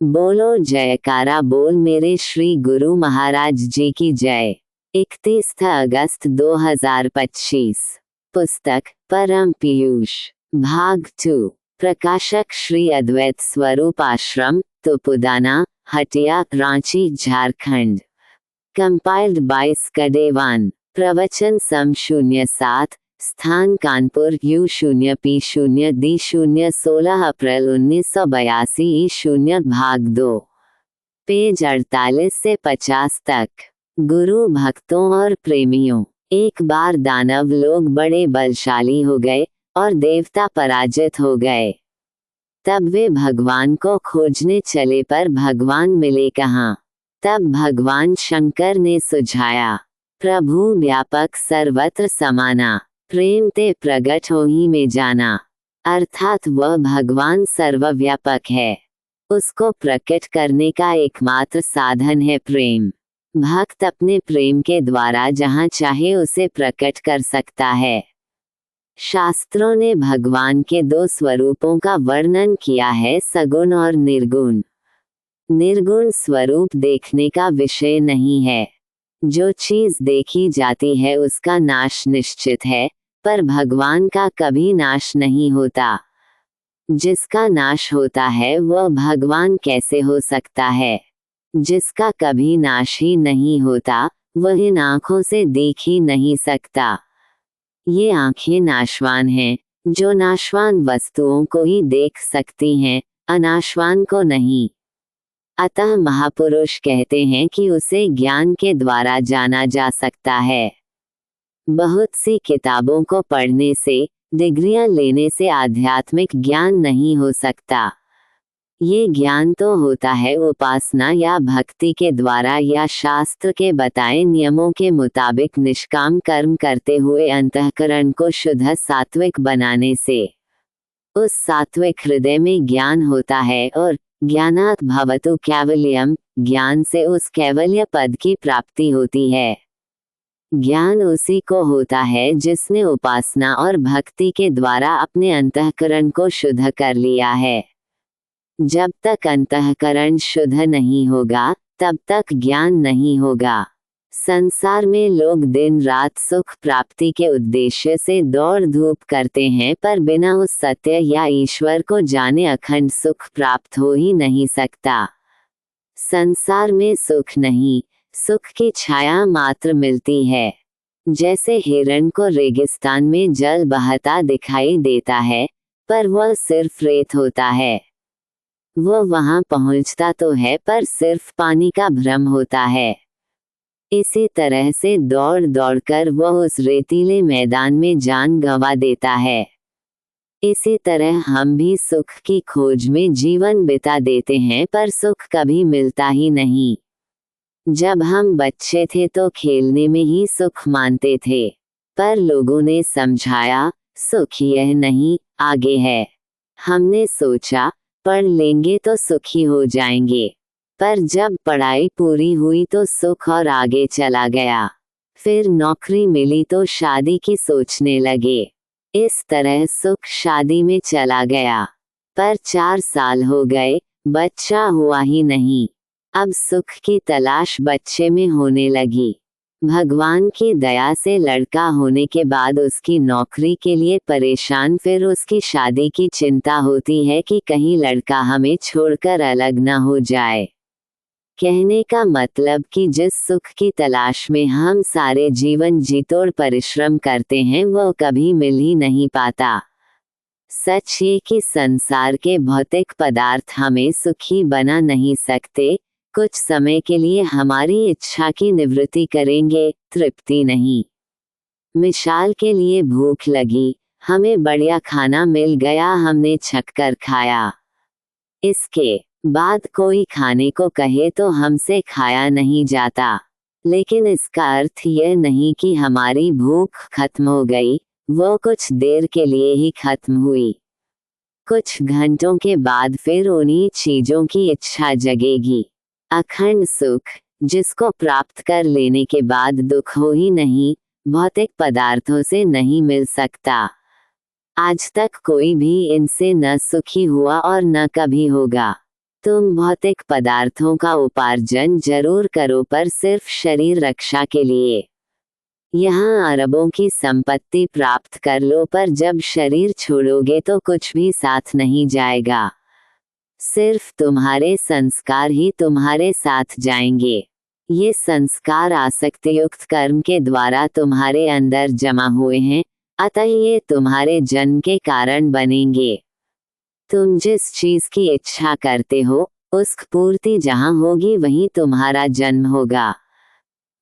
बोलो जयकारा बोल मेरे श्री गुरु महाराज जी की जय। 31 अगस्त 2025। पुस्तक परम पीयूष, भाग 2। प्रकाशक श्री अद्वैत स्वरूप आश्रम, तुपुदाना, हटिया, रांची, झारखंड। कंपाइल्ड बाय स्कडेवान। प्रवचन सम 07, स्थान कानपुर, U0P0D0, 16 अप्रैल 1982 E0, भाग 2, पेज 48 से 50 तक। गुरु भक्तों और प्रेमियों, एक बार दानव लोग बड़े बलशाली हो गए और देवता पराजित हो गए। तब वे भगवान को खोजने चले, पर भगवान मिले कहाँ। तब भगवान शंकर ने सुझाया, प्रभु व्यापक सर्वत्र समाना, प्रेम ते प्रगट हो ही में जाना। अर्थात वह भगवान सर्वव्यापक है, उसको प्रकट करने का एकमात्र साधन है प्रेम। भक्त अपने प्रेम के द्वारा जहाँ चाहे उसे प्रकट कर सकता है। शास्त्रों ने भगवान के 2 स्वरूपों का वर्णन किया है, सगुण और निर्गुण। निर्गुण स्वरूप देखने का विषय नहीं है। जो चीज देखी जाती है उसका नाश निश्चित है, पर भगवान का कभी नाश नहीं होता। जिसका नाश होता है वह भगवान कैसे हो सकता है। जिसका कभी नाश ही नहीं होता वह इन आँखों से देख ही नहीं सकता। ये आँखें नाशवान हैं, जो नाशवान वस्तुओं को ही देख सकती हैं, अनाशवान को नहीं। अतः महापुरुष कहते हैं कि उसे ज्ञान के द्वारा जाना जा सकता है। बहुत सी किताबों को पढ़ने से, डिग्रियां लेने से आध्यात्मिक ज्ञान नहीं हो सकता। ये ज्ञान तो होता है उपासना या भक्ति के द्वारा, या शास्त्र के बताए नियमों के मुताबिक निष्काम कर्म करते हुए अंतःकरण को शुद्ध सात्विक बनाने से। उस सात्विक हृदय में ज्ञान होता है, और ज्ञानात् भवतु कैवल्यम, ज्ञान से उस कैवल्य पद की प्राप्ति होती है। ज्ञान उसी को होता है जिसने उपासना और भक्ति के द्वारा अपने अंतःकरण को शुद्ध कर लिया है। जब तक अंतःकरण शुद्ध नहीं होगा तब तक ज्ञान नहीं होगा। संसार में लोग दिन रात सुख प्राप्ति के उद्देश्य से दौड़ धूप करते हैं, पर बिना उस सत्य या ईश्वर को जाने अखंड सुख प्राप्त हो ही नहीं सकता। संसार में सुख नहीं, सुख की छाया मात्र मिलती है। जैसे हिरण को रेगिस्तान में जल बहता दिखाई देता है, पर वह सिर्फ रेत होता है। वह वहां पहुंचता तो है, पर सिर्फ पानी का भ्रम होता है। इसी तरह से दौड़ दौड़कर वह उस रेतीले मैदान में जान गंवा देता है। इसी तरह हम भी सुख की खोज में जीवन बिता देते हैं, पर सुख कभी मिलता ही नहीं। जब हम बच्चे थे तो खेलने में ही सुख मानते थे, पर लोगों ने समझाया सुख यह नहीं, आगे है। हमने सोचा पढ़ लेंगे तो सुखी हो जाएंगे, पर जब पढ़ाई पूरी हुई तो सुख और आगे चला गया। फिर नौकरी मिली तो शादी की सोचने लगे। इस तरह सुख शादी में चला गया, पर 4 साल हो गए, बच्चा हुआ ही नहीं। अब सुख की तलाश बच्चे में होने लगी। भगवान की दया से लड़का होने के बाद उसकी नौकरी के लिए परेशान, फिर उसकी शादी की चिंता होती है कि कहीं लड़का हमें छोड़कर अलग न हो जाए। कहने का मतलब कि जिस सुख की तलाश में हम सारे जीवन जीतोड़ परिश्रम करते हैं वो कभी मिल ही नहीं पाता। सच ये कि संसार के भौतिक पदार्थ हमें सुखी बना नहीं सकते। कुछ समय के लिए हमारी इच्छा की निवृत्ति करेंगे, तृप्ति नहीं। मिसाल के लिए भूख लगी, हमें बढ़िया खाना मिल गया, हमने छककर खाया। इसके बाद कोई खाने को कहे तो हमसे खाया नहीं जाता। लेकिन इसका अर्थ यह नहीं कि हमारी भूख खत्म हो गई, वो कुछ देर के लिए ही खत्म हुई। कुछ घंटों के बाद फिर उन्हीं चीजों की इच्छा जगेगी। अखंड सुख, जिसको प्राप्त कर लेने के बाद दुख हो ही नहीं, भौतिक पदार्थों से नहीं मिल सकता। आज तक कोई भी इनसे न सुखी हुआ और न कभी होगा। तुम भौतिक पदार्थों का उपार्जन जरूर करो, पर सिर्फ शरीर रक्षा के लिए। यहाँ अरबों की संपत्ति प्राप्त कर लो, पर जब शरीर छोड़ोगे तो कुछ भी साथ नहीं जाएगा। सिर्फ तुम्हारे संस्कार ही तुम्हारे साथ जाएंगे। ये संस्कार आसक्तियुक्त कर्म के द्वारा तुम्हारे अंदर जमा हुए हैं, अतः ये तुम्हारे जन्म के कारण बनेंगे। तुम जिस चीज की इच्छा करते हो, उसकी पूर्ति जहाँ होगी वहीं तुम्हारा जन्म होगा।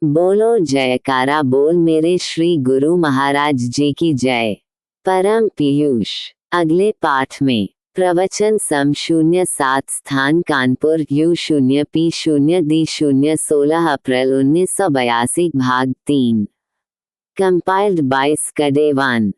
बोलो जयकारा बोल मेरे श्री गुरु महाराज जी की जय। परम पीयूष। अगले पाठ में प्रवचन सम 07 स्थान कानपुर U0 P0 D0 16 अप्रैल 1982 भाग 3। Compiled by स्कडेवान।